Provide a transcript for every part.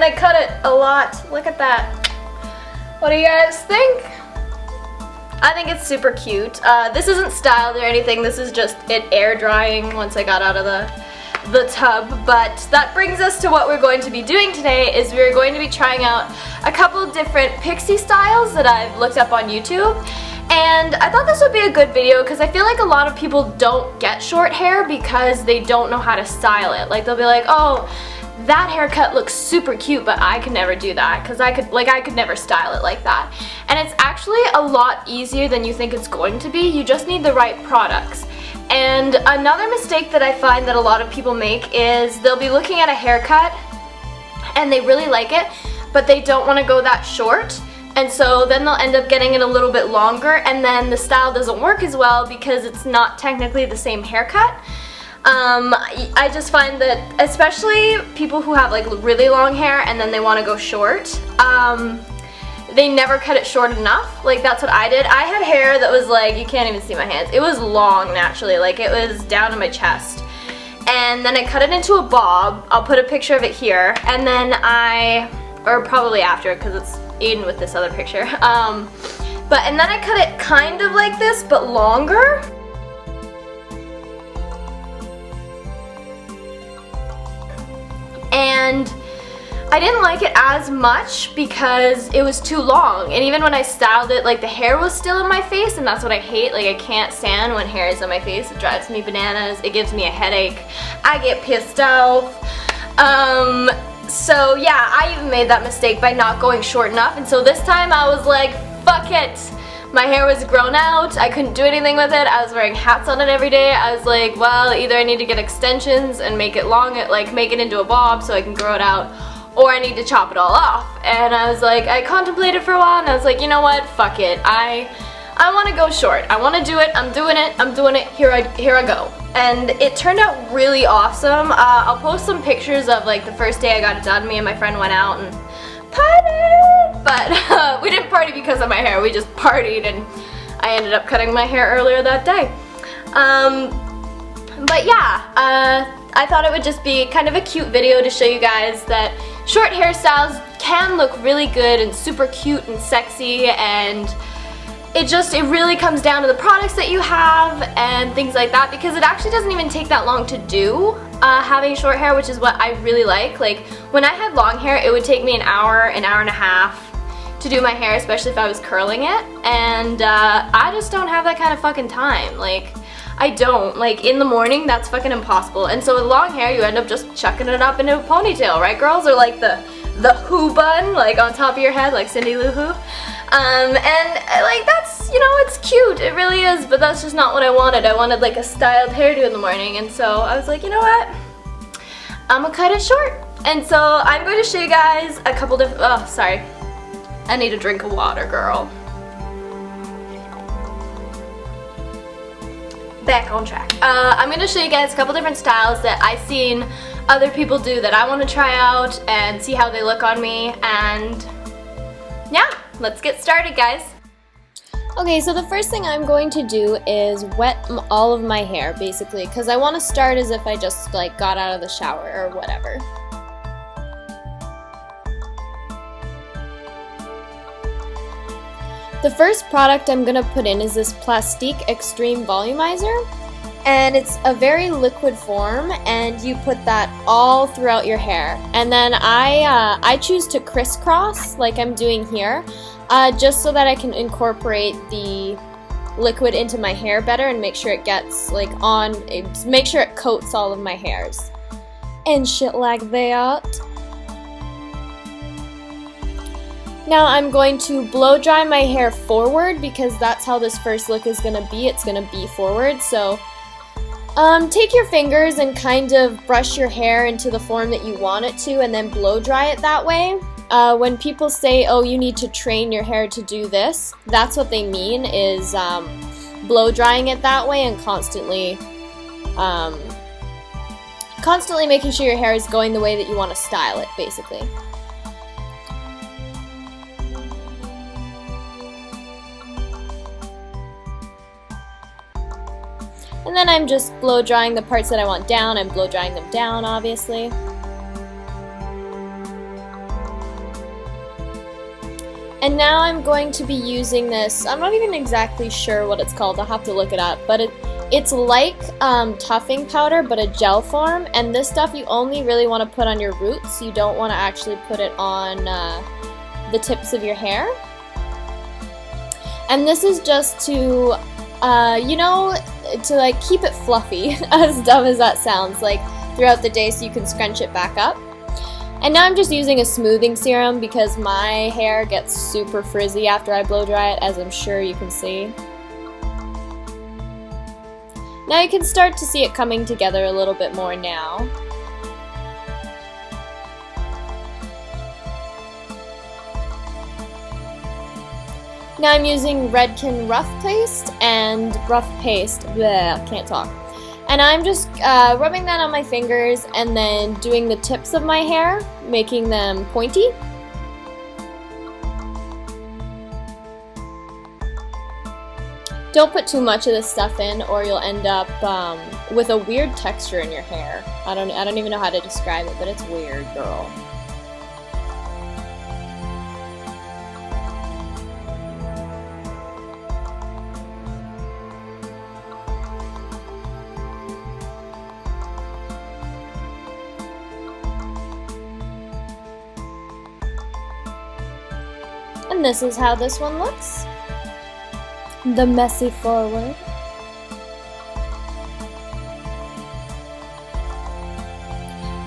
I cut it a lot. Look at that. What do you guys think? I think it's super cute. This isn't styled or anything. This is just it air drying once I got out of the tub. But that brings us to what we're going to be doing today is we're going to be trying out a couple different Pixie styles that I've looked up on YouTube. And I thought this would be a good video because I feel like a lot of people don't get short hair because they don't know how to style it. Like they'll be like, oh, that haircut looks super cute, but I could never do that because I could never style it like that. And it's actually a lot easier than you think it's going to be. You just need the right products. And another mistake that I find that a lot of people make is they'll be looking at a haircut and they really like it, but they don't want to go that short. And so then they'll end up getting it a little bit longer, and then the style doesn't work as well because it's not technically the same haircut. I just find that especially people who have like really long hair and then they want to go short, they never cut it short enough. Like that's what I did. I had hair that was like, you can't even see my hands. It was long naturally, like it was down to my chest. And then I cut it into a bob. I'll put a picture of it here. And then or probably after because it's in with this other picture. And then I cut it kind of like this but longer. And I didn't like it as much because it was too long, and even when I styled it, like the hair was still in my face, and that's what I hate. Like I can't stand when hair is on my face. It drives me bananas. It gives me a headache. I get pissed off. So yeah, I even made that mistake by not going short enough, and so this time I was like, fuck it. My hair was grown out, I couldn't do anything with it, I was wearing hats on it every day. I was like, well, either I need to get extensions and make it long, like make it into a bob so I can grow it out, or I need to chop it all off. And I was like, I contemplated for a while and I was like, you know what, fuck it. I want to go short. I want to do it, I'm doing it, here I go. And it turned out really awesome. I'll post some pictures of like the first day I got it done. Me and my friend went out and partied! But we didn't party because of my hair, we just partied, and I ended up cutting my hair earlier that day. But yeah, I thought it would just be kind of a cute video to show you guys that short hairstyles can look really good and super cute and sexy, and it really comes down to the products that you have and things like that, because it actually doesn't even take that long to do having short hair, which is what I really like. Like when I had long hair, it would take me an hour and a half to do my hair, especially if I was curling it, and I just don't have that kind of fucking time. Like I don't. Like in the morning, that's fucking impossible. And so with long hair, you end up just chucking it up into a ponytail, right girls? Or like the Who bun, like on top of your head, like Cindy Lou Who. And like that's, you know, it's cute, it really is, but that's just not what I wanted. I wanted like a styled hairdo in the morning, and so I was like, you know what, I'm gonna cut it short. And so I'm going to show you guys a couple different, oh sorry, I need a drink of water, girl. Back on track. I'm going to show you guys a couple different styles that I've seen other people do that I want to try out and see how they look on me, and yeah, let's get started, guys. Okay, so the first thing I'm going to do is wet all of my hair, basically, because I want to start as if I just like got out of the shower or whatever. The first product I'm going to put in is this Plastique Extreme Volumizer, and it's a very liquid form, and you put that all throughout your hair. And then I choose to crisscross like I'm doing here, just so that I can incorporate the liquid into my hair better and make sure it gets like make sure it coats all of my hairs and shit like that. Now I'm going to blow dry my hair forward because that's how this first look is going to be. It's going to be forward. So take your fingers and kind of brush your hair into the form that you want it to, and then blow dry it that way. When people say, oh, you need to train your hair to do this, that's what they mean, is blow drying it that way and constantly making sure your hair is going the way that you want to style it, basically. And then I'm just blow drying the parts that I want down. I'm blow drying them down, obviously. And now I'm going to be using this, I'm not even exactly sure what it's called, I'll have to look it up, but it's like toughing powder, but a gel form, and this stuff you only really want to put on your roots, you don't want to actually put it on the tips of your hair. And this is just to, you know, to like keep it fluffy, as dumb as that sounds, like throughout the day so you can scrunch it back up. And now I'm just using a smoothing serum because my hair gets super frizzy after I blow dry it, as I'm sure you can see. Now you can start to see it coming together a little bit more now. Now I'm using Redken Rough Paste and can't talk. And I'm just rubbing that on my fingers and then doing the tips of my hair, making them pointy. Don't put too much of this stuff in or you'll end up with a weird texture in your hair. I don't even know how to describe it, but it's weird, girl. And this is how this one looks. The messy forward.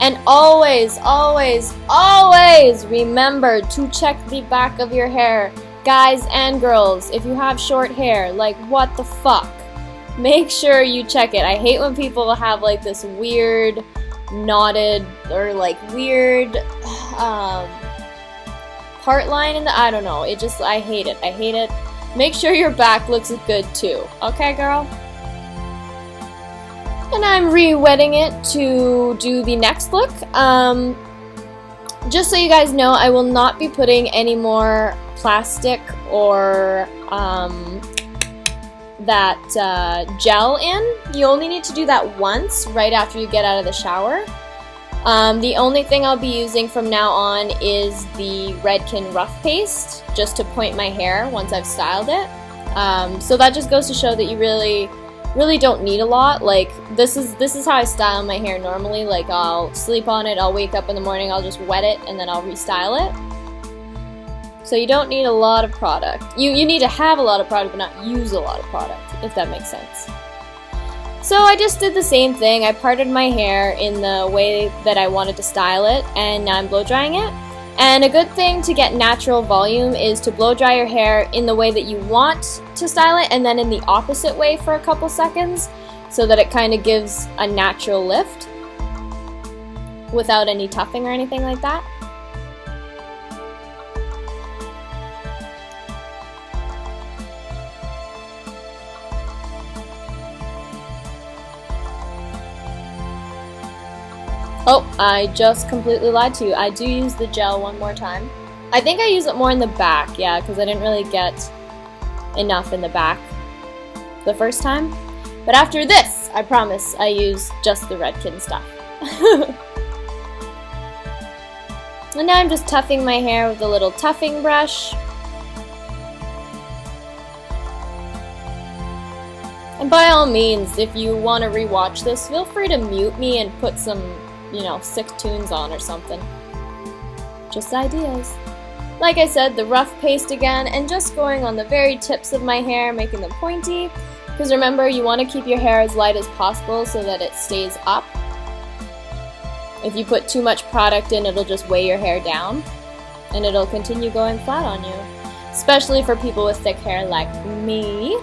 And always, always, always remember to check the back of your hair. Guys and girls, if you have short hair, like what the fuck? Make sure you check it. I hate when people have like this weird knotted or like weird part line in the, I don't know, I hate it, I hate it. Make sure your back looks good too, okay girl? And I'm re-wetting it to do the next look. Just so you guys know, I will not be putting any more plastic or that gel in. You only need to do that once right after you get out of the shower. The only thing I'll be using from now on is the Redken Rough Paste, just to point my hair once I've styled it. So that just goes to show that you really don't need a lot. Like this is how I style my hair normally. Like I'll sleep on it, I'll wake up in the morning, I'll just wet it, and then I'll restyle it. So you don't need a lot of product. You need to have a lot of product, but not use a lot of product, if that makes sense. So I just did the same thing. I parted my hair in the way that I wanted to style it, and now I'm blow drying it. And a good thing to get natural volume is to blow dry your hair in the way that you want to style it, and then in the opposite way for a couple seconds, so that it kind of gives a natural lift without any tuffing or anything like that. Oh, I just completely lied to you. I do use the gel one more time. I think I use it more in the back, yeah, because I didn't really get enough in the back the first time. But after this, I promise I use just the Redken stuff. And now I'm just tuffing my hair with a little tuffing brush. And by all means, if you want to rewatch this, feel free to mute me and put some, you know, sick tunes on or something. Just ideas. Like I said, the rough paste again, and just going on the very tips of my hair, making them pointy. Because remember, you want to keep your hair as light as possible so that it stays up. If you put too much product in, it'll just weigh your hair down, and it'll continue going flat on you. Especially for people with thick hair like me.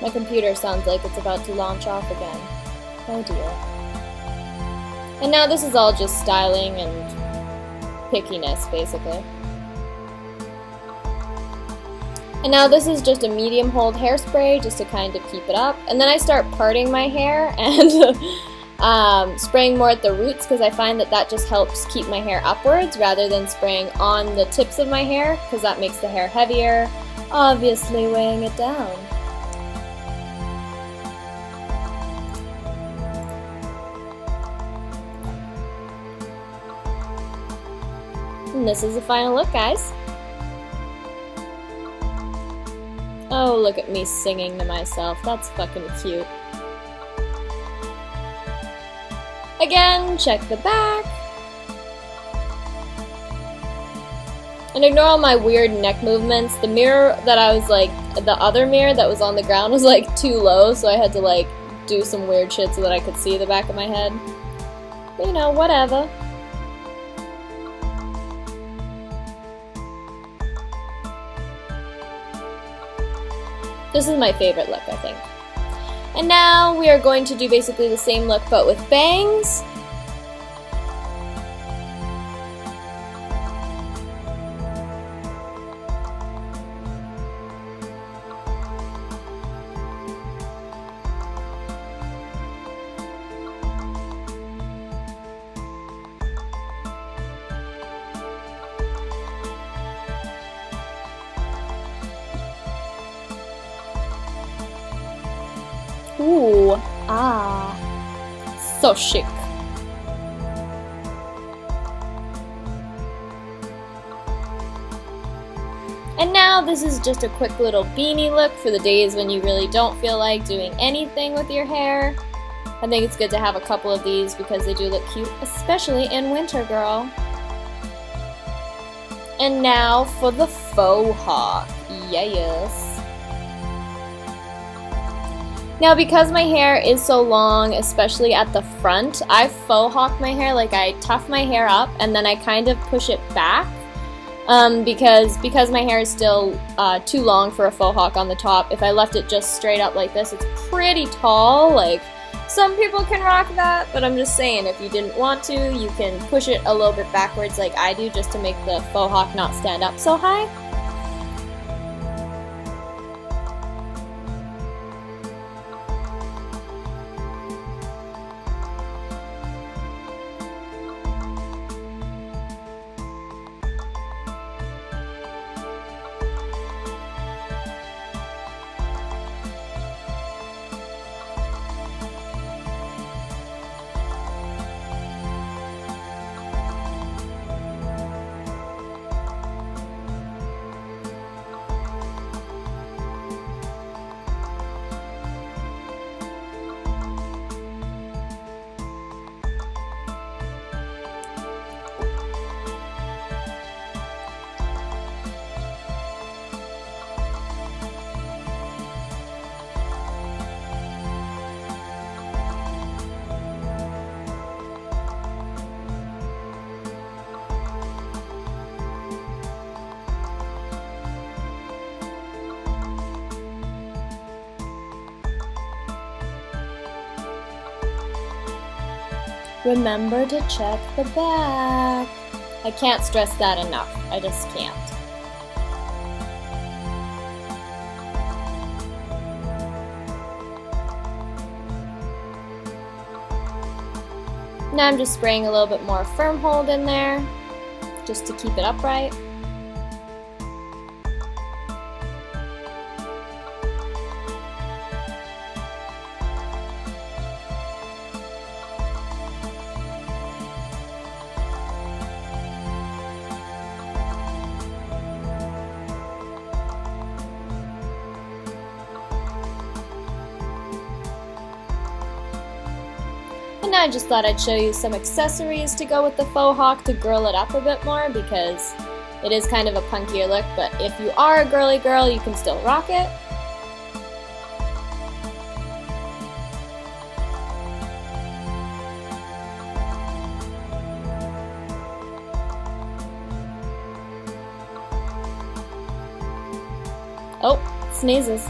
My computer sounds like it's about to launch off again. Oh dear. And now this is all just styling and pickiness, basically. And now this is just a medium hold hairspray, just to kind of keep it up. And then I start parting my hair, and spraying more at the roots because I find that that just helps keep my hair upwards rather than spraying on the tips of my hair because that makes the hair heavier, obviously weighing it down. And this is the final look, guys. Oh, look at me singing to myself. That's fucking cute. Again, check the back. And ignore all my weird neck movements. The mirror that I was like, the other mirror that was on the ground was like too low, so I had to like do some weird shit so that I could see the back of my head. But, you know, whatever. This is my favorite look, I think. And now we are going to do basically the same look but with bangs. Ooh, ah, so chic. And now this is just a quick little beanie look for the days when you really don't feel like doing anything with your hair. I think it's good to have a couple of these because they do look cute, especially in winter, girl. And now for the faux hawk, yes. Now because my hair is so long, especially at the front, I faux hawk my hair, like I tuff my hair up and then I kind of push it back because my hair is still too long for a faux hawk on the top. If I left it just straight up like this, it's pretty tall, like some people can rock that, but I'm just saying if you didn't want to, you can push it a little bit backwards like I do just to make the faux hawk not stand up so high. Remember to check the back. I can't stress that enough. I just can't. Now I'm just spraying a little bit more firm hold in there, just to keep it upright. And now I just thought I'd show you some accessories to go with the faux hawk to girl it up a bit more because it is kind of a punkier look, but if you are a girly girl, you can still rock it. Oh, sneezes.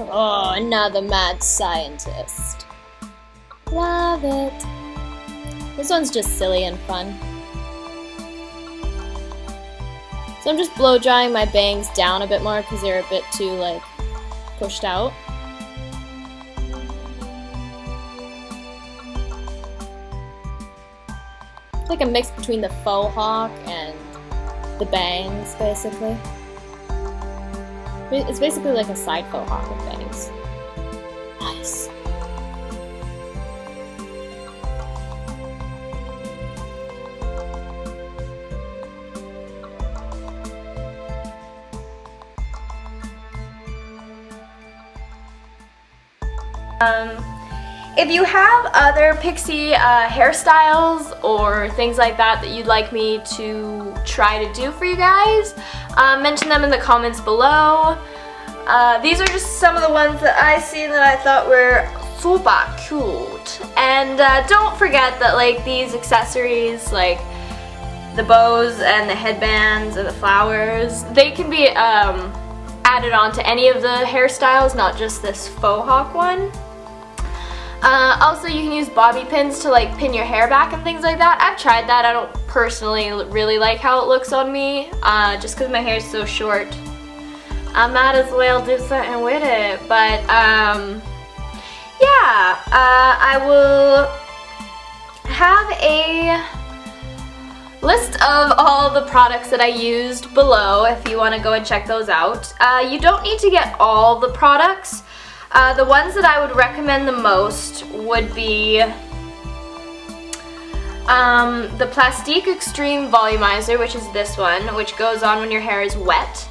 Oh, another mad scientist. Love it. This one's just silly and fun. So I'm just blow drying my bangs down a bit more because they're a bit too like pushed out. It's like a mix between the faux hawk and the bangs, basically. It's basically like a side faux hawk with bangs. Nice. If you have other Pixie hairstyles or things like that that you'd like me to try to do for you guys, mention them in the comments below. These are just some of the ones that I see that I thought were super cute. And don't forget that like these accessories, like the bows and the headbands and the flowers, they can be added on to any of the hairstyles, not just this faux hawk one. Also, you can use bobby pins to like pin your hair back and things like that. I've tried that. I don't personally really like how it looks on me, just because my hair is so short. I might as well do something with it. But yeah, I will have a list of all the products that I used below if you want to go and check those out. You don't need to get all the products. The ones that I would recommend the most would be the Plastique Extreme Volumizer, which is this one, which goes on when your hair is wet.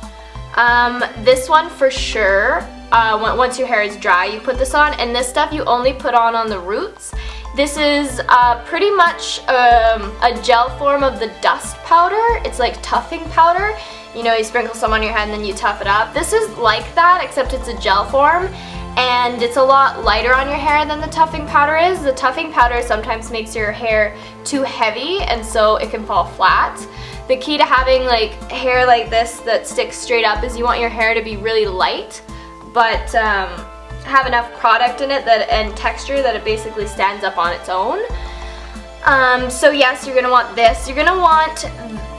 This one for sure, once your hair is dry, you put this on, and this stuff you only put on the roots. This is pretty much a gel form of the dust powder. It's like tuffing powder. You know, you sprinkle some on your head and then you tuff it up. This is like that, except it's a gel form. And it's a lot lighter on your hair than the tuffing powder is. The tuffing powder sometimes makes your hair too heavy and so it can fall flat. The key to having like hair like this that sticks straight up is you want your hair to be really light, but have enough product in it and texture that it basically stands up on its own. So yes, you're gonna want this. You're gonna want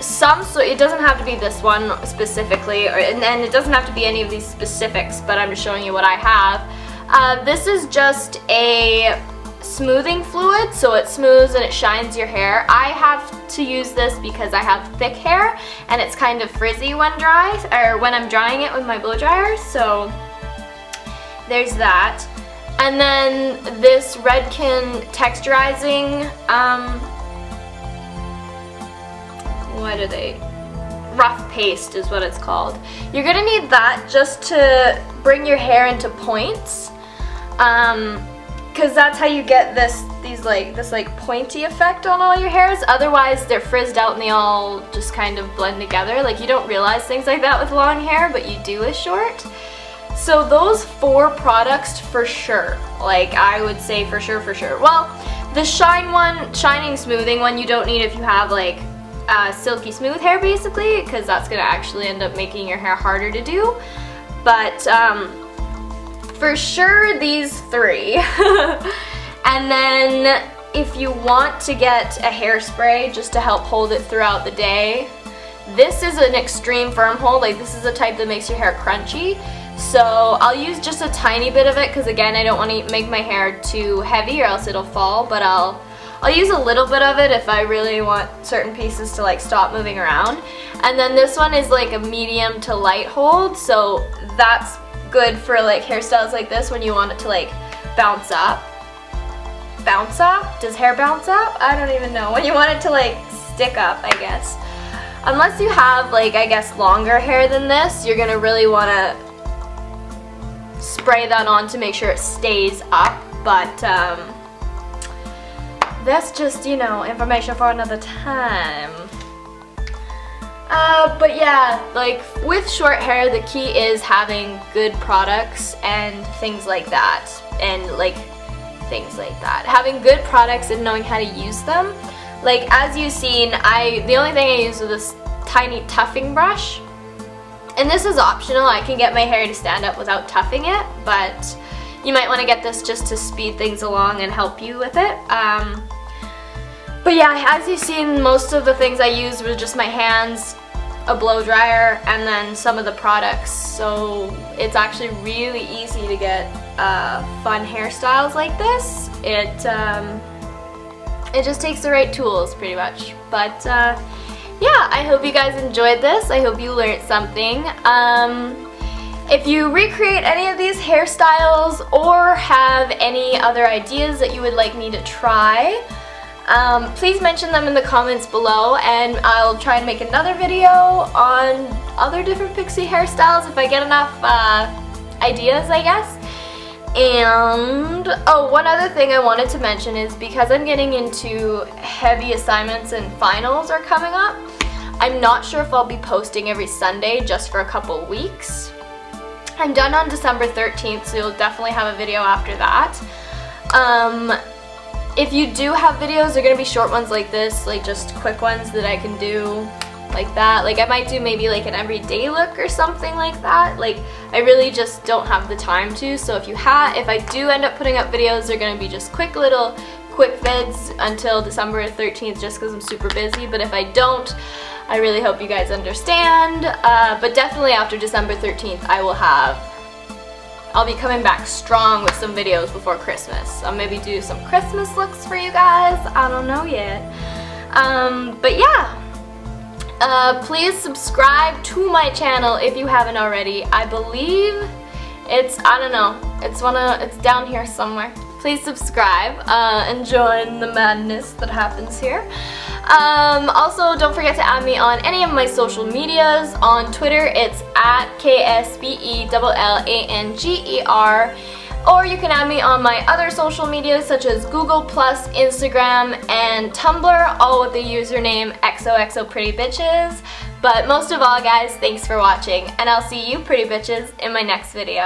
some, so it doesn't have to be this one specifically, and it doesn't have to be any of these specifics, but I'm just showing you what I have. This is just a smoothing fluid, so it smooths and it shines your hair. I have to use this because I have thick hair and it's kind of frizzy when when I'm drying it with my blow dryer, so there's that. And then this Redken texturizing, what are they? Rough paste is what it's called. You're gonna need that just to bring your hair into points, because that's how you get this pointy effect on all your hairs. Otherwise, they're frizzed out and they all just kind of blend together. Like, you don't realize things like that with long hair, but you do with short. So those 4 products for sure, like I would say for sure. Well, the shining smoothing one you don't need if you have like silky smooth hair basically, because that's going to actually end up making your hair harder to do. But for sure these 3. And then if you want to get a hairspray just to help hold it throughout the day, this is an extreme firm hold. Like, this is the type that makes your hair crunchy. So I'll use just a tiny bit of it because again I don't want to make my hair too heavy or else it'll fall, but I'll use a little bit of it if I really want certain pieces to like stop moving around. And then this one is like a medium to light hold, so that's good for like hairstyles like this when you want it to like bounce up. Bounce up? Does hair bounce up? I don't even know. When you want it to like stick up, I guess. Unless you have like, I guess, longer hair than this, you're gonna really want to spray that on to make sure it stays up, but that's just, you know, information for another time. But yeah, like with short hair, the key is having good products and things like that, having good products and knowing how to use them. Like, as you've seen, the only thing I use is this tiny tuffing brush. And this is optional. I can get my hair to stand up without toughing it, but you might want to get this just to speed things along and help you with it. But yeah, as you've seen, most of the things I used were just my hands, a blow dryer, and then some of the products. So it's actually really easy to get fun hairstyles like this. It just takes the right tools pretty much. But yeah, I hope you guys enjoyed this. I hope you learned something. If you recreate any of these hairstyles or have any other ideas that you would like me to try, please mention them in the comments below, and I'll try and make another video on other different Pixie hairstyles if I get enough ideas, I guess. And oh, one other thing I wanted to mention is because I'm getting into heavy assignments and finals are coming up, I'm not sure if I'll be posting every Sunday just for a couple weeks. I'm done on December 13th, so you'll definitely have a video after that. If you do have videos, they're going to be short ones like this, like just quick ones that I can do like that. Like I might do maybe like an everyday look or something like that. Like I really just don't have the time to, so if I do end up putting up videos, they're going to be just quick vids until December 13th just because I'm super busy. But if I don't, I really hope you guys understand. But definitely after December 13th, I'll be coming back strong with some videos before Christmas. I'll maybe do some Christmas looks for you guys. I don't know yet. But yeah, please subscribe to my channel if you haven't already. I believe it's down here somewhere. Please subscribe and join the madness that happens here. Also, don't forget to add me on any of my social medias. On Twitter, it's @KSBELLANGER, or you can add me on my other social medias such as Google+, Instagram, and Tumblr, all with the username XOXOPrettyBitches. But most of all, guys, thanks for watching, and I'll see you pretty bitches in my next video.